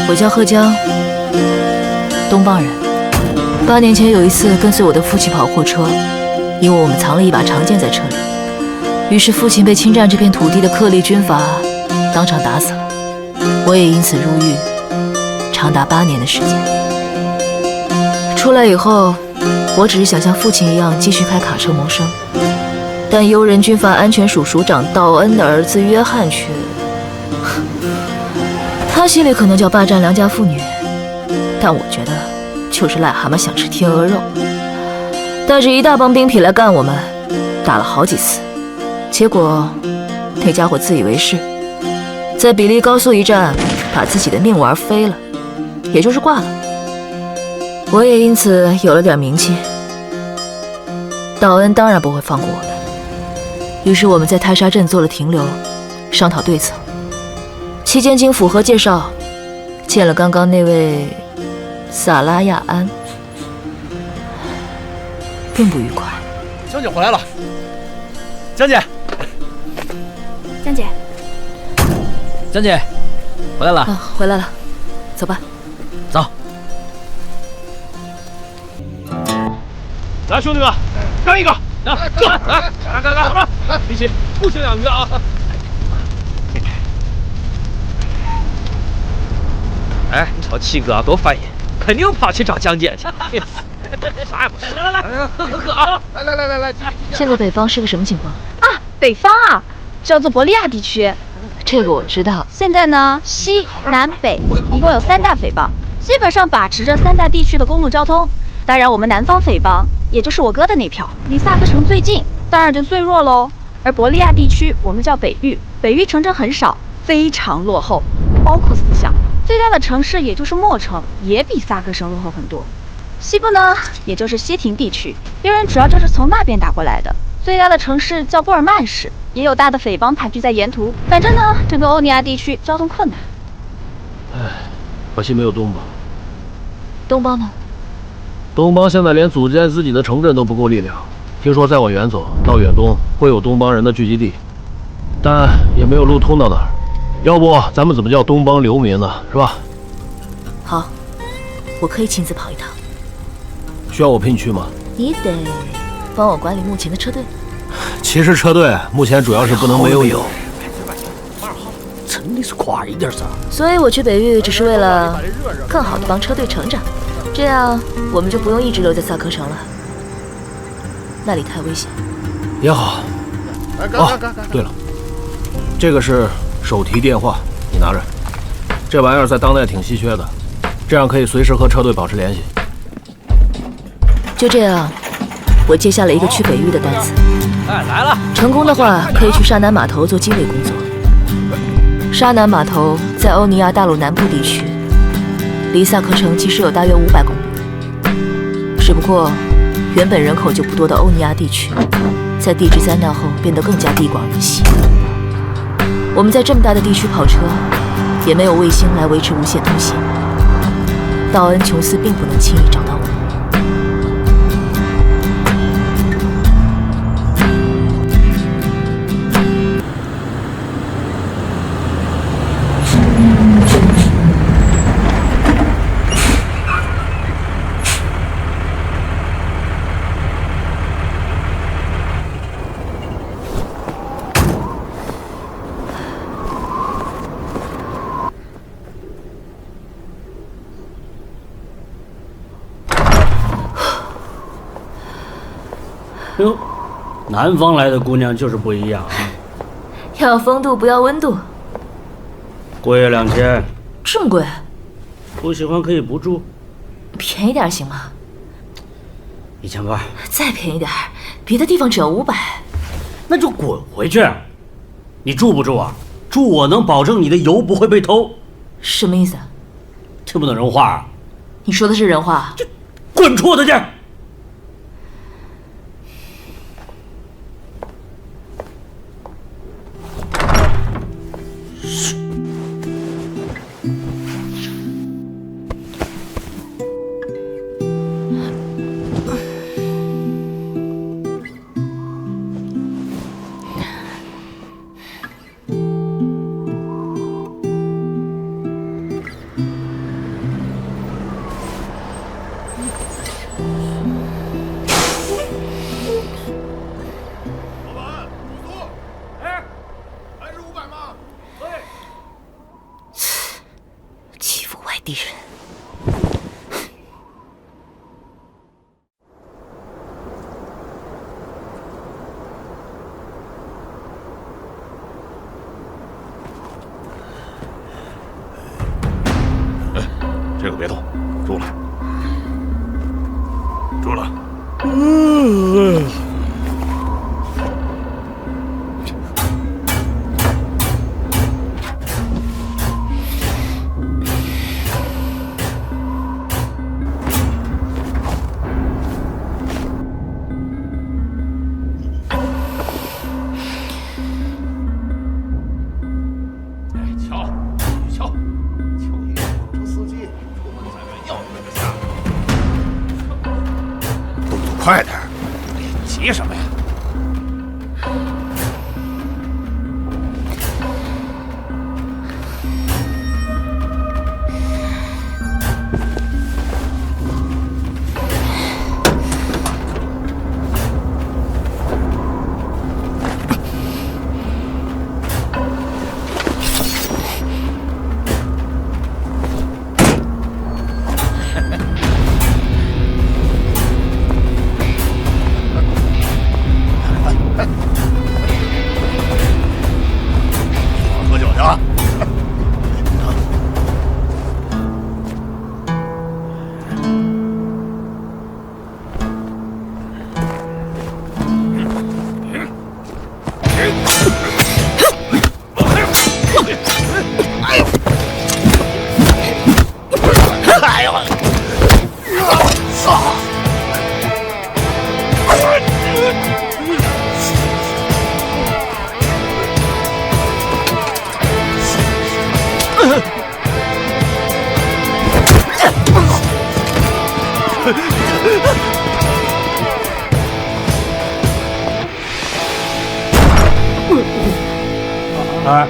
我叫贺江，东邦人。8年前有一次跟随我的父亲跑货车，因为我们藏了一把长剑在车里，于是父亲被侵占这片土地的克利军阀当场打死了，我也因此入狱，长达8年的时间。出来以后，我只是想像父亲一样继续开卡车谋生，但悠人军阀安全署署长道恩的儿子约翰却，他心里可能叫霸占良家妇女，但我觉得就是癞蛤蟆想吃天鹅肉。带着一大帮兵痞来干我们，打了好几次，结果那家伙自以为是，在比利高速一站把自己的命玩飞了，也就是挂了。我也因此有了点名气，道恩当然不会放过我们，于是我们在泰沙镇做了停留，商讨对策。期间经府河介绍，见了刚刚那位萨拉亚安，并不愉快。江姐回来了，江姐，江姐，江姐，回来了。啊，回来了，走吧。走。来，兄弟们，干一个！来，哥，来，干！一起，不行两个啊！哎，你瞅七哥多烦人，肯定跑去找江姐去。啥也不是。来，喝啊！来，现在北方是个什么情况啊？北方啊，叫做伯利亚地区。这个我知道。现在呢，西南北一共有3大匪帮，基本上把持着3大地区的公路交通。当然，我们南方匪帮，也就是我哥的那票，离萨克城最近，当然就最弱喽。而伯利亚地区，我们叫北域，北域城镇很少，非常落后，包括思想。最大的城市也就是墨城，也比萨克城落后很多。西部呢，也就是西廷地区，敌人主要就是从那边打过来的。最大的城市叫波尔曼市，也有大的匪帮盘踞在沿途。反正呢，整个欧尼亚地区交通困难。唉，可惜没有东邦。东邦呢？东邦现在连组建自己的城镇都不够力量。听说再往远走到远东会有东邦人的聚集地，但也没有路通到那儿。要不咱们怎么叫东邦流民呢？是吧？好，我可以亲自跑一趟。需要我陪你去吗？你得帮我管理目前的车队。其实车队目前主要是不能没有你。真的是快一点噻！所以我去北域只是为了更好的帮车队成长，这样我们就不用一直留在萨克城了，那里太危险。也好。哦，对了，这个是手提电话，你拿着。这玩意儿在当代挺稀缺的，这样可以随时和车队保持联系。就这样，我接下了一个去北域的单子。哎，来了！成功的话，可以去沙南码头做经纬工作。沙南码头在欧尼亚大陆南部地区，离萨克城其实有大约500公里。只不过，原本人口就不多的欧尼亚地区，在地质灾难后变得更加地广人稀。我们在这么大的地区跑车，也没有卫星来维持无线通信。道恩·琼斯并不能轻易找到我们。哟，南方来的姑娘就是不一样啊！要风度不要温度。贵2000，这么贵？不喜欢可以不住，便宜点行吗？1800，再便宜点，别的地方只要500。那就滚回去！你住不住啊？住我能保证你的油不会被偷。什么意思啊？听不懂人话啊？你说的是人话？就滚出我的店！都别动，住了，住了。快点，急什么呀？喝酒去啊！哎呦！哎，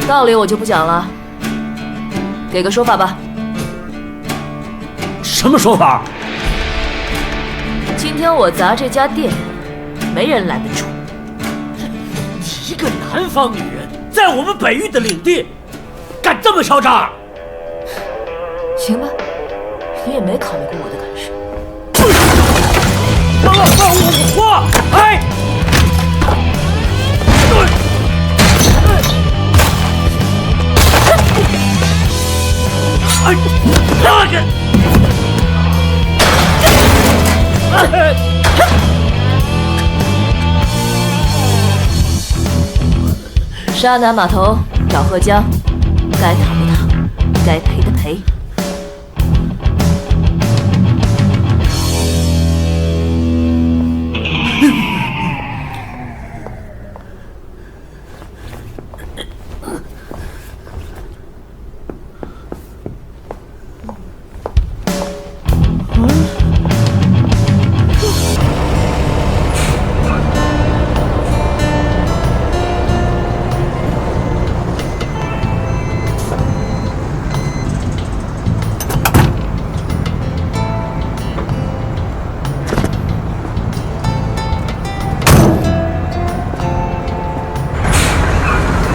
道理我就不讲了，给个说法吧。什么说法？今天我砸这家店，没人拦得住。一个南方女人在我们北域的领地，敢这么嚣张？行吧，你也没考虑过我的感受。我哎！哎，那个！沙南码头找贺江，该躺的躺，该赔的赔。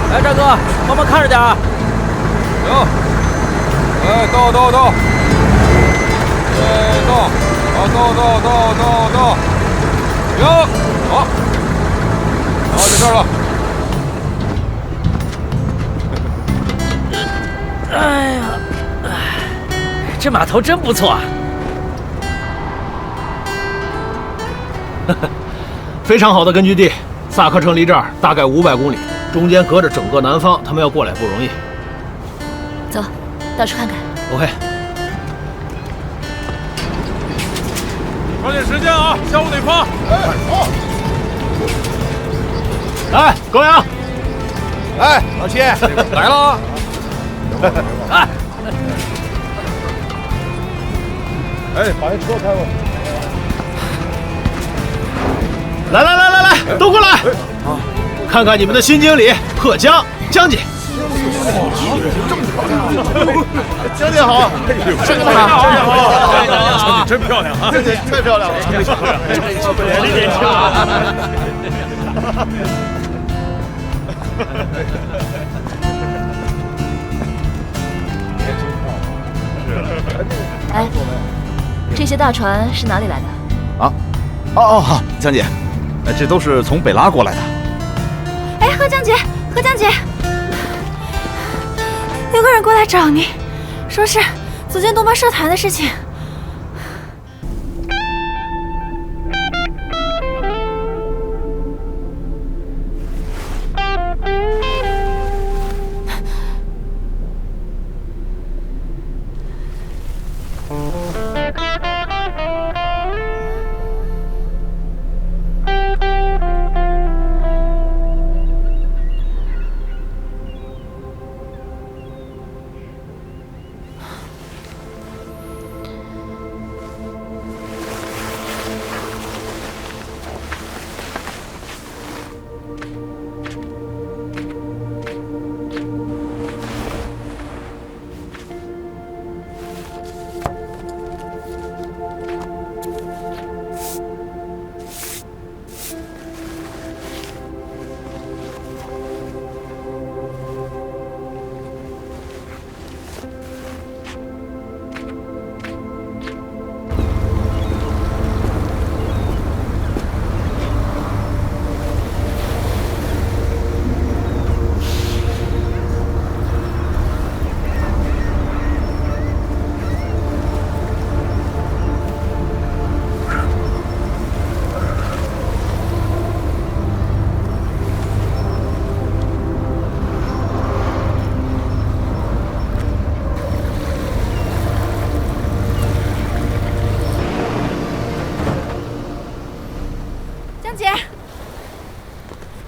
哎，大哥，帮忙看着点啊！行，哎，到，哎，到，好，到，行，好，就这儿了。哎呀，这码头真不错啊！非常好的根据地，萨克城离这儿大概500公里，中间隔着整个南方，他们要过来不容易。走，到处看看。OK。抓紧时间啊，下午得发。哎，好。来，高阳。哎，老七来了。哎，哎，把那车开过来。来，都过来！看看你们的新经理贺江姐。江姐好，江姐好，江姐真漂亮啊！江姐太漂亮了，真年轻啊！哎，这些大船是哪里来的？啊？好，江姐，这都是从北拉过来的。哎，贺江姐，有个人过来找你，说是组建东方社团的事情。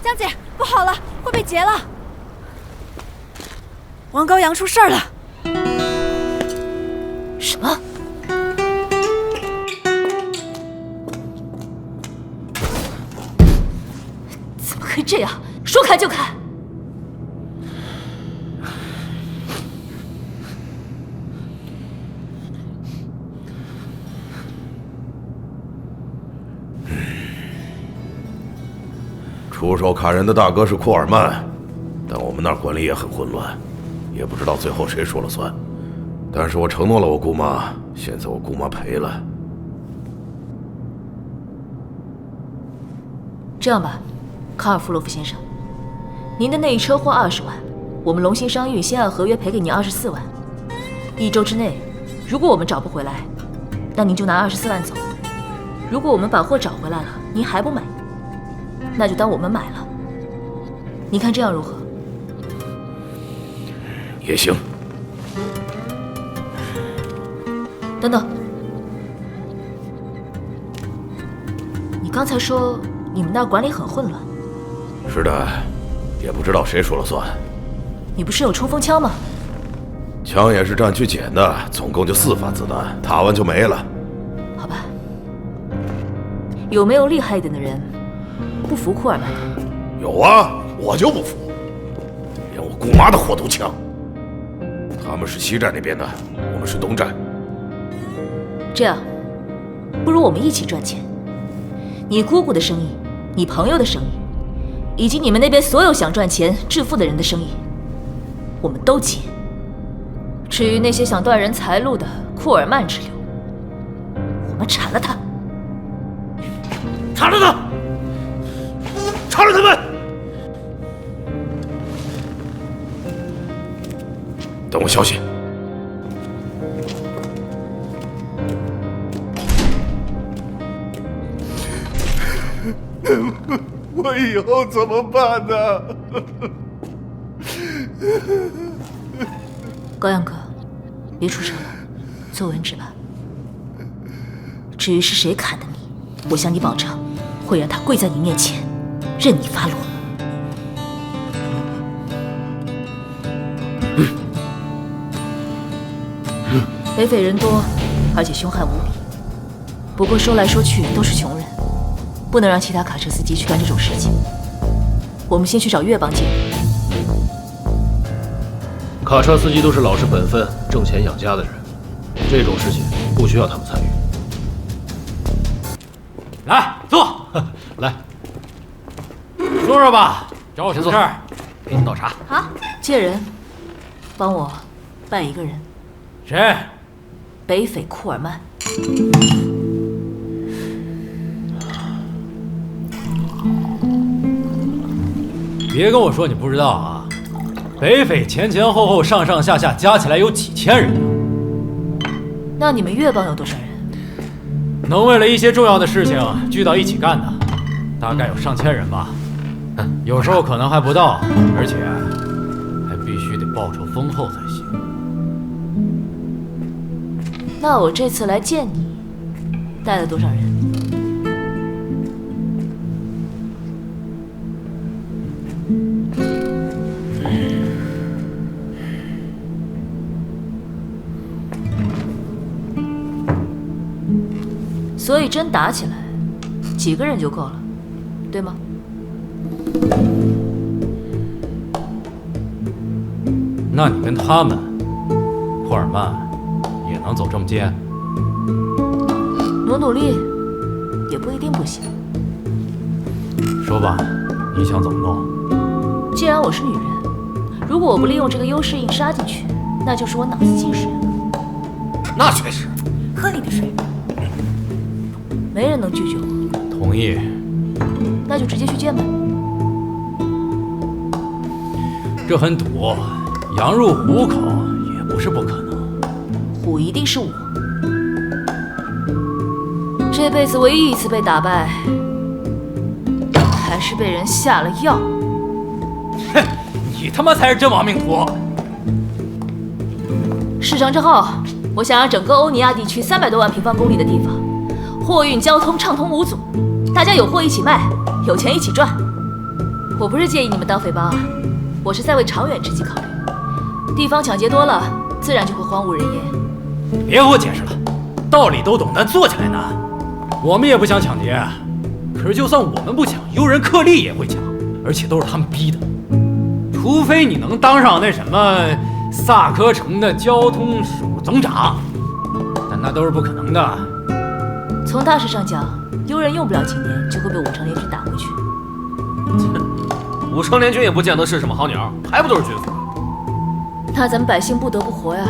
江姐，不好了，会被劫了！王高阳出事儿了！什么？怎么可以这样？说砍就砍！出手砍人的大哥是库尔曼，但我们那儿管理也很混乱，也不知道最后谁说了算。但是我承诺了我姑妈，现在我姑妈赔了。这样吧，卡尔夫洛夫先生，您的那一车货20万，我们龙兴商誉先按合约赔给您24万。1周之内，如果我们找不回来，那您就拿24万走。如果我们把货找回来了，您还不满意，那就当我们买了。您看这样如何？也行。等等，你刚才说你们那儿管理很混乱。是的，也不知道谁说了算。你不是有冲锋枪吗？枪也是战区捡的，总共就4发子弹，打完就没了。好吧，有没有厉害一点的人不服库尔曼的？有啊，我就不服，连我姑妈的货都抢。他们是西站那边的，我们是东站。这样，不如我们一起赚钱。你姑姑的生意，你朋友的生意，以及你们那边所有想赚钱致富的人的生意，我们都接。至于那些想断人财路的库尔曼之流，我们铲了他。铲了他！铲了他们！等我消息。我以后怎么办呢？高阳哥，别出声了，做文职吧。至于是谁砍的你，我向你保证，会让他跪在你面前，任你发落。北匪人多，而且凶悍无比。不过说来说去都是穷人，不能让其他卡车司机去干这种事情。我们先去找岳邦见人。卡车司机都是老实本分、挣钱养家的人，这种事情不需要他们参与。来坐，来，说说吧，找我什么事儿？给你倒茶。好，借人，帮我办一个人。谁？北匪库尔曼。别跟我说你不知道啊！北匪前前后后上上下下加起来有几千人呢。那你们岳帮有多少人？能为了一些重要的事情聚到一起干的，大概有上千人吧。有时候可能还不到，而且还必须得报酬丰厚才行。那我这次来见你，带了多少人？所以真打起来，几个人就够了，对吗？那你跟他们，库尔曼也能走这么近？努努力，也不一定不行。说吧，你想怎么弄？既然我是女人，如果我不利用这个优势硬杀进去，那就是我脑子进水了。那确实。喝你的水。没人能拒绝我。同意。那就直接去见吧。这很赌，羊入虎口也不是不可能。虎一定是我。这辈子唯一一次被打败，还是被人下了药。哼，你他妈才是真亡命徒！市长之后，我想让整个欧尼亚地区300多万平方公里的地方，货运交通畅通无阻，大家有货一起卖，有钱一起赚。我不是介意你们当匪帮啊，我是在为长远之计考虑。地方抢劫多了，自然就会荒无人烟。别给我解释了，道理都懂，但做起来难。我们也不想抢劫，可是就算我们不抢，尤人克利也会抢，而且都是他们逼的。除非你能当上那什么萨科城的交通署总长，但那都是不可能的。从大势上讲，尤人用不了几年就会被武城联军打回去。武城联军也不见得是什么好鸟，还不都是军阀？那咱们百姓不得不活呀。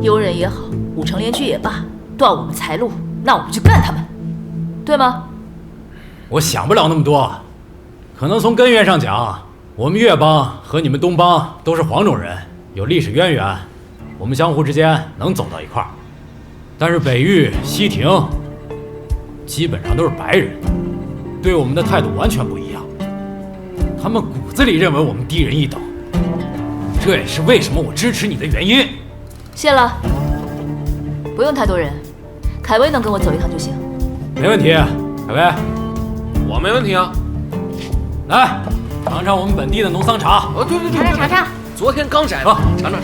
尤人也好，武城联军也罢，断我们财路，那我们就干他们，对吗？我想不了那么多，可能从根源上讲，我们岳帮和你们东帮都是黄种人，有历史渊源，我们相互之间能走到一块儿。但是北域、西庭基本上都是白人，对我们的态度完全不一样。他们骨子里认为我们低人一等，这也是为什么我支持你的原因。谢了，不用太多人，凯威能跟我走一趟就行。没问题，凯威，我没问题啊。来尝尝我们本地的农桑茶。对，尝尝，昨天刚摘的，尝尝。